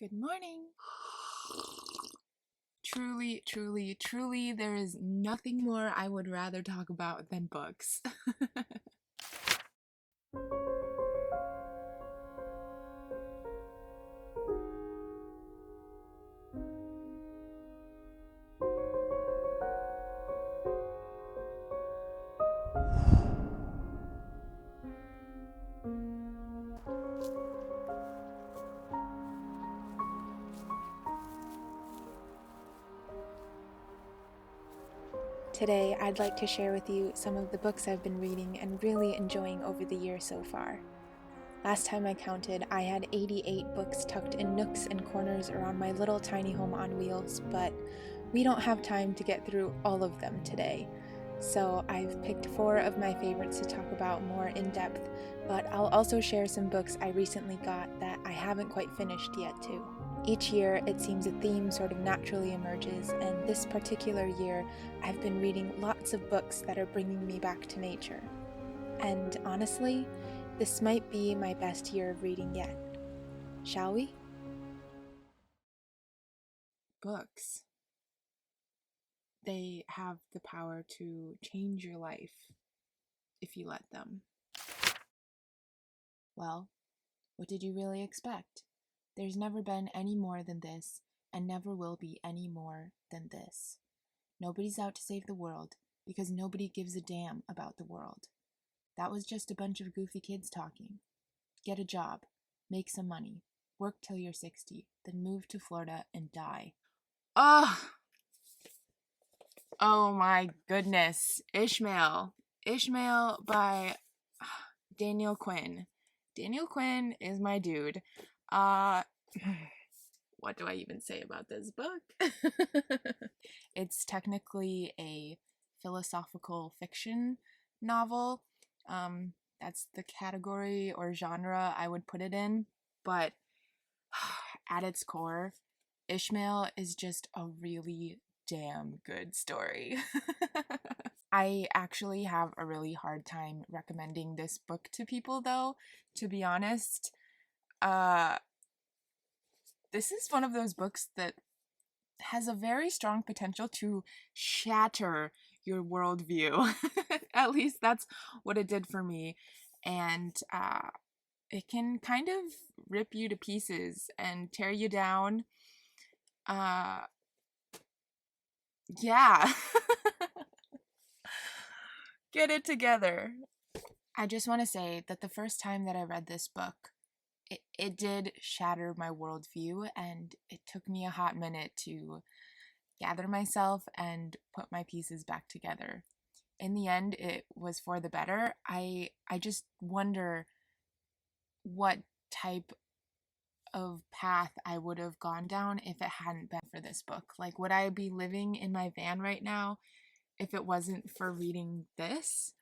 Good morning. Truly, truly, truly, there is nothing more I would rather talk about than books. Today, I'd like to share with you some of the books I've been reading and really enjoying over the year so far. Last time I counted, I had 88 books tucked in nooks and corners around my little tiny home on wheels, but we don't have time to get through all of them today. So I've picked 4 of my favorites to talk about more in depth, but I'll also share some books I recently got that I haven't quite finished yet too. Each year, it seems a theme sort of naturally emerges, and this particular year, I've been reading lots of books that are bringing me back to nature. And honestly, this might be my best year of reading yet. Shall we? Books. They have the power to change your life if you let them. Well, what did you really expect? There's never been any more than this, and never will be any more than this. Nobody's out to save the world, because nobody gives a damn about the world. That was just a bunch of goofy kids talking. Get a job, make some money, work till you're 60, then move to Florida and die. Oh my goodness. Ishmael by Daniel Quinn. Daniel Quinn is my dude. What do I even say about this book? It's technically a philosophical fiction novel. That's the category or genre I would put it in. But at its core, Ishmael is just a really damn good story. I actually have a really hard time recommending this book to people, though, to be honest. This is one of those books that has a very strong potential to shatter your worldview. At least that's what it did for me. And it can kind of rip you to pieces and tear you down. Yeah. Get it together. I just want to say that the first time that I read this book, it did shatter my worldview, and it took me a hot minute to gather myself and put my pieces back together. In the end, it was for the better. I just wonder what type of path I would have gone down if it hadn't been for this book. Like, would I be living in my van right now if it wasn't for reading this?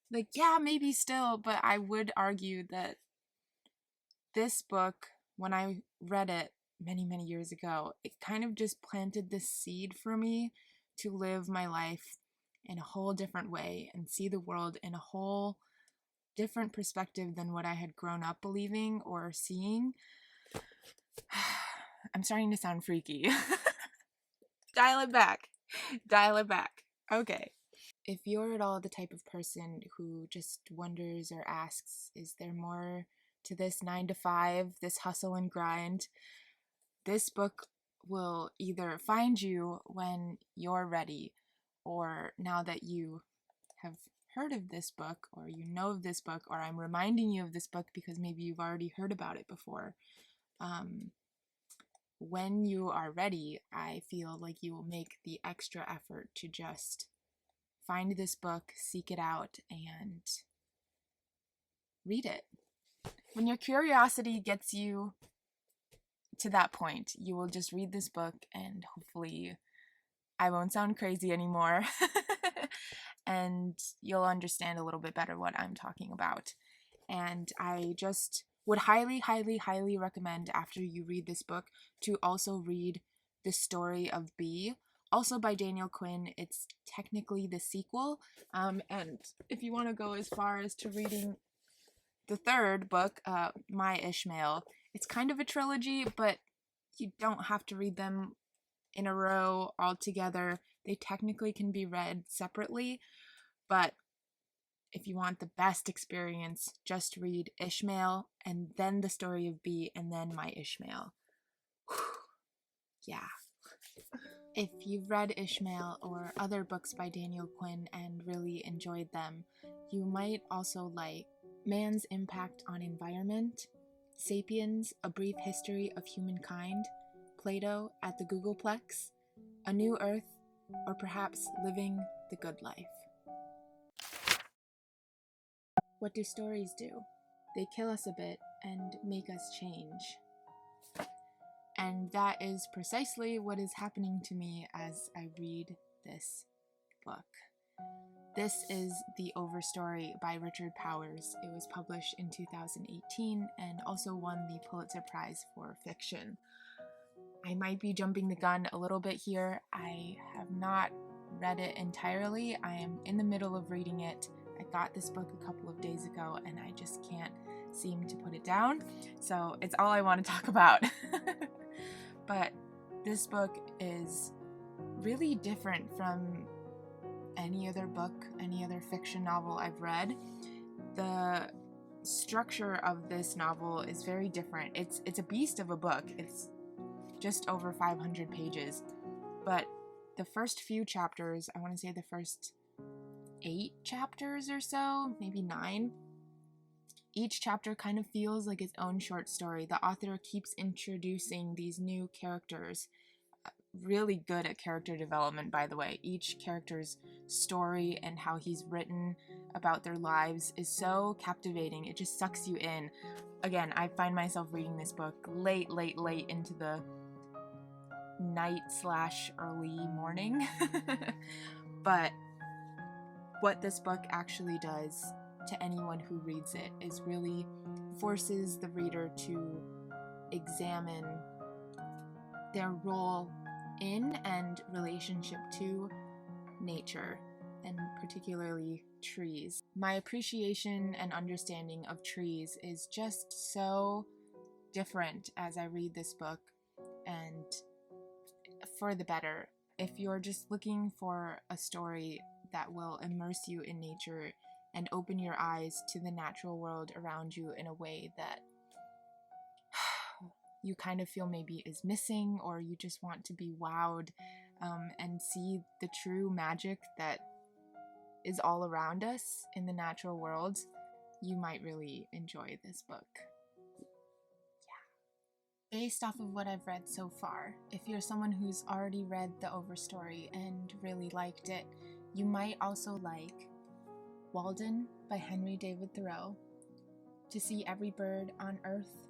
Like, yeah, maybe still, but I would argue that this book, when I read it many, many years ago, it kind of just planted this seed for me to live my life in a whole different way and see the world in a whole different perspective than what I had grown up believing or seeing. I'm starting to sound freaky. Dial it back. Dial it back. Okay. If you're at all the type of person who just wonders or asks, is there more to this 9 to 5, this hustle and grind, this book will either find you when you're ready, or now that you have heard of this book, or you know of this book, or I'm reminding you of this book because maybe you've already heard about it before. When you are ready, I feel like you will make the extra effort to just find this book, seek it out, and read it. When your curiosity gets you to that point, you will just read this book, and hopefully I won't sound crazy anymore. And you'll understand a little bit better what I'm talking about. And I just would highly, highly, highly recommend, after you read this book, to also read The Story of Bee, also by Daniel Quinn. It's technically the sequel. And if you want to go as far as to reading the third book, My Ishmael, it's kind of a trilogy, but You don't have to read them in a row all together. They technically can be read separately, but if you want the best experience, just read Ishmael and then The Story of Bee and then My Ishmael. Yeah. If you've read Ishmael or other books by Daniel Quinn and really enjoyed them, you might also like Man's Impact on Environment, Sapiens, A Brief History of Humankind, Plato at the Googleplex, A New Earth, or perhaps Living the Good Life. What do stories do? They kill us a bit and make us change. And that is precisely what is happening to me as I read this book. This is The Overstory by Richard Powers. It was published in 2018 and also won the Pulitzer Prize for Fiction. I might be jumping the gun a little bit here. I have not read it entirely. I am in the middle of reading it. I got this book a couple of days ago and I just can't seem to put it down. So it's all I want to talk about. But this book is really different from any other book, any other fiction novel I've read. The structure of this novel is very different. It's a beast of a book. It's just over 500 pages. But the first few chapters, I want to say the first 8 chapters or so, maybe 9, each chapter kind of feels like its own short story. The author keeps introducing these new characters. Really good at character development, by the way. Each character's story and how he's written about their lives is so captivating. It just sucks you in. Again, I find myself reading this book late into the night/early morning. But what this book actually does to anyone who reads it is really forces the reader to examine their role in and relationship to nature, and particularly trees. My appreciation and understanding of trees is just so different as I read this book, and for the better. If you're just looking for a story that will immerse you in nature and open your eyes to the natural world around you in a way that you kind of feel maybe is missing, or you just want to be wowed and see the true magic that is all around us in the natural world, you might really enjoy this book. Yeah. Based off of what I've read so far, if you're someone who's already read The Overstory and really liked it, you might also like Walden by Henry David Thoreau, To See Every Bird on Earth,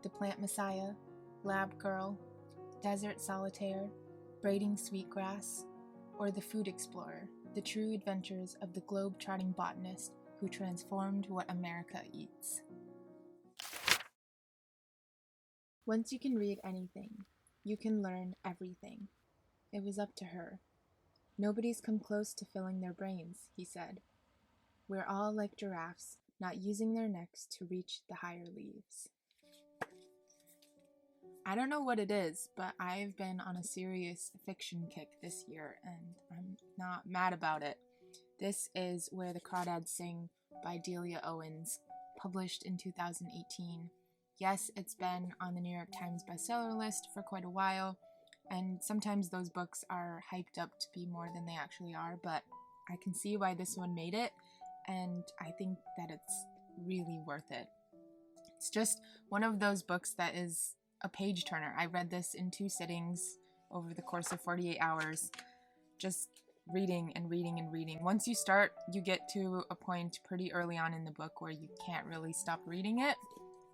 The Plant Messiah, Lab Girl, Desert Solitaire, Braiding Sweetgrass, or The Food Explorer, The True Adventures of the Globe-Trotting Botanist Who Transformed What America Eats. Once you can read anything, you can learn everything. It was up to her. Nobody's come close to filling their brains, he said. We're all like giraffes, not using their necks to reach the higher leaves. I don't know what it is, but I've been on a serious fiction kick this year, and I'm not mad about it. This is Where the Crawdads Sing by Delia Owens, published in 2018. Yes, it's been on the New York Times bestseller list for quite a while, and sometimes those books are hyped up to be more than they actually are, but I can see why this one made it, and I think that it's really worth it. It's just one of those books that is a page turner. I read this in 2 sittings over the course of 48 hours, just reading and reading and reading. Once you start, you get to a point pretty early on in the book where you can't really stop reading it.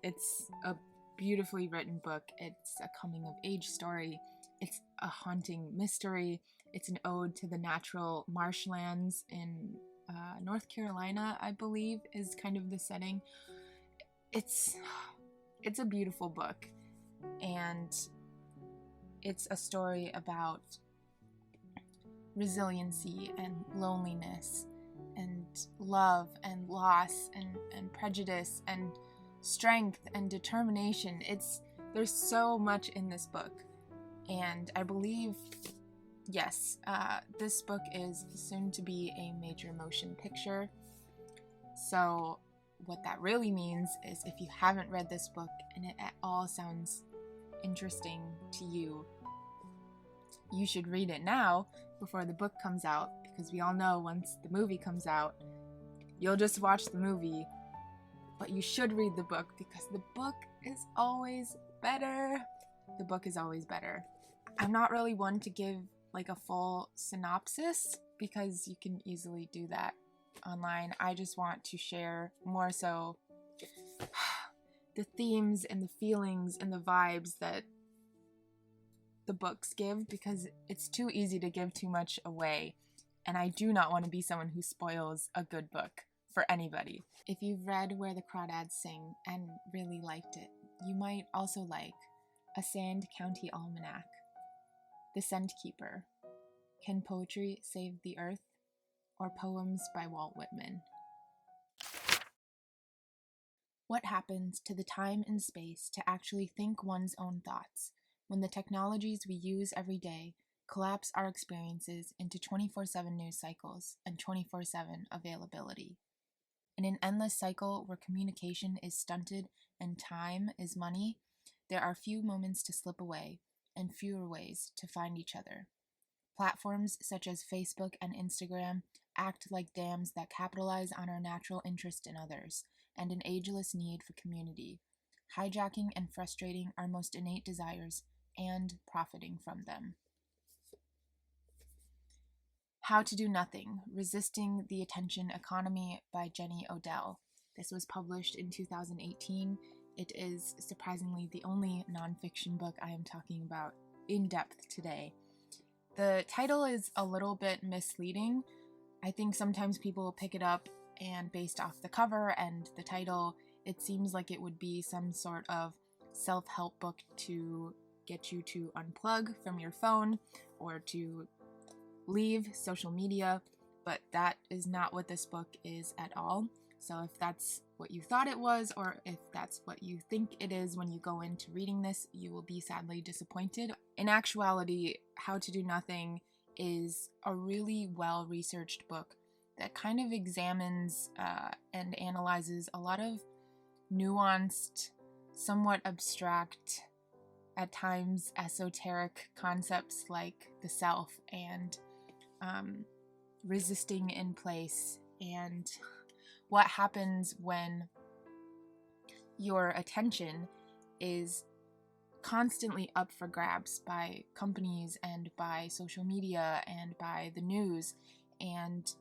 It's a beautifully written book. It's a coming-of-age story. It's a haunting mystery. It's an ode to the natural marshlands in North Carolina, I believe, is kind of the setting. It's a beautiful book, and it's a story about resiliency and loneliness and love and loss and prejudice and strength and determination. It's There's so much in this book, and I believe, yes, this book is soon to be a major motion picture. So what that really means is if you haven't read this book and it at all sounds interesting to you, you should read it now before the book comes out, because we all know once the movie comes out, you'll just watch the movie, but you should read the book because the book is always better. The book is always better. I'm not really one to give like a full synopsis because you can easily do that online. I just want to share more so the themes and the feelings and the vibes that the books give, because it's too easy to give too much away, and I do not want to be someone who spoils a good book for anybody. If you've read Where the Crawdads Sing and really liked it, you might also like A Sand County Almanac, The Scent Keeper, Can Poetry Save the Earth, or Poems by Walt Whitman. What happens to the time and space to actually think one's own thoughts when the technologies we use every day collapse our experiences into 24/7 news cycles and 24/7 availability? In an endless cycle where communication is stunted and time is money, there are few moments to slip away and fewer ways to find each other. Platforms such as Facebook and Instagram act like dams that capitalize on our natural interest in others and an ageless need for community, hijacking and frustrating our most innate desires and profiting from them. How to Do Nothing, Resisting the Attention Economy by Jenny Odell. This was published in 2018. It is surprisingly the only nonfiction book I am talking about in depth today. The title is a little bit misleading. I think sometimes people pick it up and based off the cover and the title, it seems like it would be some sort of self-help book to get you to unplug from your phone or to leave social media, but that is not what this book is at all. So if that's what you thought it was, or if that's what you think it is when you go into reading this, you will be sadly disappointed. In actuality, How to Do Nothing is a really well-researched book that kind of examines and analyzes a lot of nuanced, somewhat abstract, at times esoteric concepts like the self and resisting in place, and what happens when your attention is constantly up for grabs by companies and by social media and by the news, and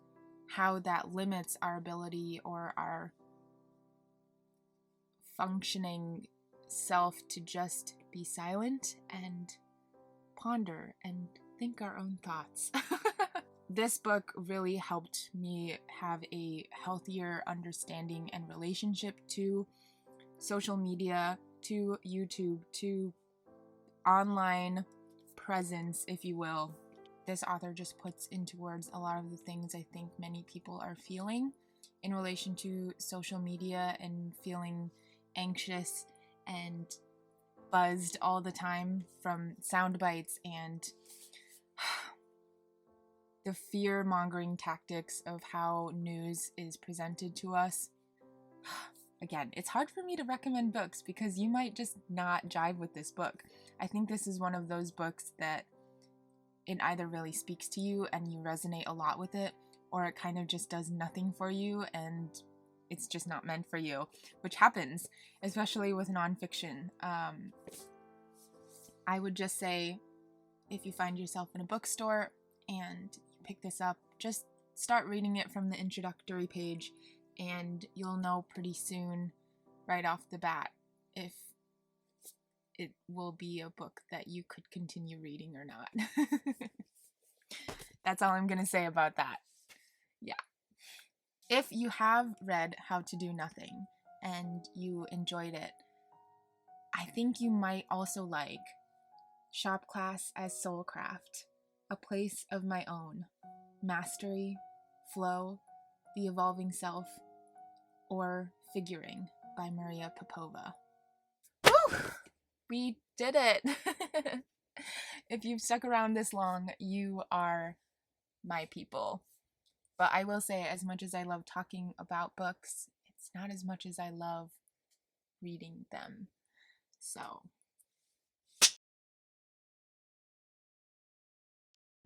how that limits our ability or our functioning self to just be silent and ponder and think our own thoughts. This book really helped me have a healthier understanding and relationship to social media, to YouTube, to online presence, if you will. This author just puts into words a lot of the things I think many people are feeling in relation to social media and feeling anxious and buzzed all the time from sound bites and the fear-mongering tactics of how news is presented to us. Again, it's hard for me to recommend books because you might just not jive with this book. I think this is one of those books that it either really speaks to you and you resonate a lot with it, or it kind of just does nothing for you and it's just not meant for you, which happens, especially with nonfiction. I would just say, if you find yourself in a bookstore and you pick this up, just start reading it from the introductory page and you'll know pretty soon, right off the bat, if it will be a book that you could continue reading or not. That's all I'm going to say about that. Yeah. If you have read How to Do Nothing and you enjoyed it, I think you might also like Shop Class as Soulcraft, A Place of My Own, Mastery, Flow, The Evolving Self, or Figuring by Maria Popova. Woo! We did it! If you've stuck around this long, you are my people. But I will say, as much as I love talking about books, it's not as much as I love reading them. So,